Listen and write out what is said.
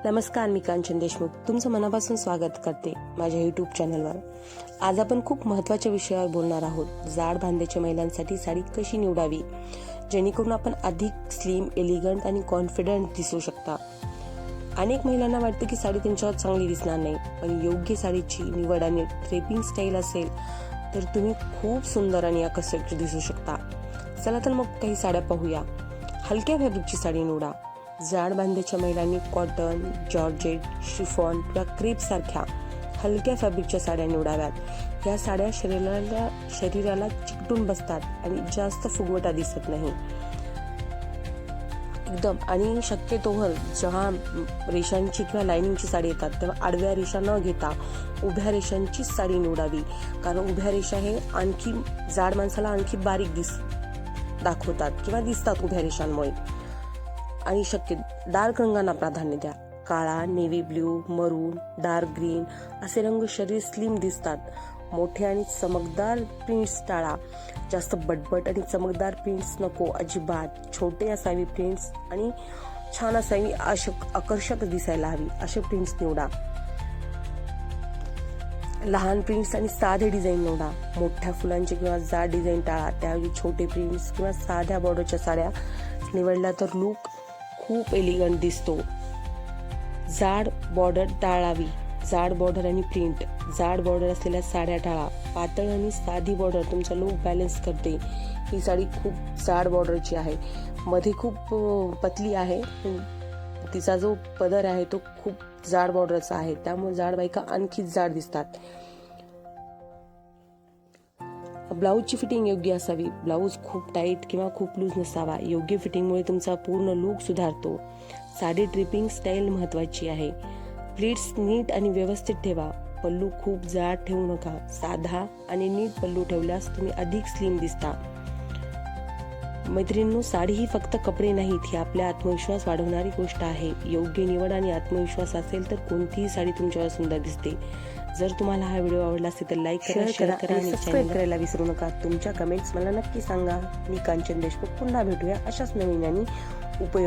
नमस्कार, मी कांचन देशमुख तुमचं मनापासून स्वागत करते माझ्या यूट्यूब चॅनलवर। आज आपण खूप महत्त्वाच्या विषयावर बोलणार आहोत। जाड बांध्याच्या महिलांसाठी साडी कशी निवडावी जेणेकरून आपण अधिक स्लिम, एलिगंट आणि कॉन्फिडंट दिसू शकता। अनेक महिलांना वाटतं की साडी त्यांच्यावर चांगली दिसणार नाही, पण योग्य साडीची निवड आणि ड्रेपिंग स्टाईल असेल तर तुम्ही खूप सुंदर आणि आकर्षक दिसू शकता। चला तर मग काही साड्या पाहूया। हलक्या फॅब्रिकची साडी निवडा। जाड बांध्याच्या महिलांनी कॉटन, जॉर्जेट, शिफॉन किंवा क्रेप सारख्या हलक्या फॅब्रिकच्या साड्या निवडाव्यात। या साड्या शरीराला चिकटून बसतात आणि जास्त फुगवटा दिसत नाही एकदम। आणि शक्यतोवर जेव्हा रेषांची किंवा लाइनिंगची साडी येतात तेव्हा आडव्या रेषा न घेता उभ्या रेषांची साडी निवडावी, कारण उभ्या रेषा हे आणखी जाड माणसाला आणखी बारीक दाखवतात किंवा दिसतात उभ्या रेषांमुळे। आणि शक्य डार्क रंगांना प्राधान्य द्या। काळा, नेव्ही ब्ल्यू, मरून, डार्क ग्रीन असे रंग शरीर स्लिम दिसतात। मोठे आणि चमकदार प्रिंट्स टाळा। जास्त बटबट आणि चमकदार प्रिंट्स नको अजिबात। छोटे असावी प्रिंट्स आणि छान असावी, आकर्षक दिसायला हवी असे प्रिंट्स निवडा। लहान प्रिंट्स आणि साधे डिझाईन निवडा। मोठ्या फुलांचे किंवा जाड डिझाईन टाळा, त्याऐवजी छोटे प्रिंट्स किंवा साध्या बॉर्डरच्या साड्या निवडल्या तर लुक खूप एलिगंट दिसतो। जाड बॉर्डर टाळावी। जाड बॉर्डर आणि प्रिंट, जाड बॉर्डर असलेल्या साड्या टाळा। पातळ आणि साधी बॉर्डर तुमचा लुक बॅलन्स करते। ही साडी खूप जाड बॉर्डरची आहे, मध्ये खूप पतली आहे, तिचा जो पदर आहे तो खूप जाड बॉर्डरचा आहे, त्यामुळे जाड बायका आणखी जाड दिसतात। ब्लाऊजची फिटिंग योग्य असावी। ब्लाऊज खूप टाईट किंवा खूप लूज नसावा। योग्य फिटिंगमुळे तुमचा पूर्ण लुक सुधारतो। साडी ड्रिपिंग स्टाईल महत्वाची आहे। प्लीट्स नीट आणि व्यवस्थित ठेवा। पल्लू खूप जाड ठेवू नका। साधा आणि नीट पल्लू ठेवल्यास तुम्ही अधिक स्लिम दिसता। मैत्रिणींनो, साडी ही फक्त कपडे नाहीत, ही आपला आत्मविश्वास वाढवणारी गोष्ट आहे। योग्य निवड आणि आत्मविश्वास असेल तर कोणतीही साडी तुमच्यावर सुंदर दिसते। जर तुम्हाला हा व्हिडिओ आवडला असेल तर लाईक करा, शेअर करा आणि सबस्क्राईब करायला विसरू नका। तुमच्या कमेंट्स मला नक्की सांगा। मी कांचन देशमुख, पुन्हा भेटूया अशाच नवीन आणि उपयोग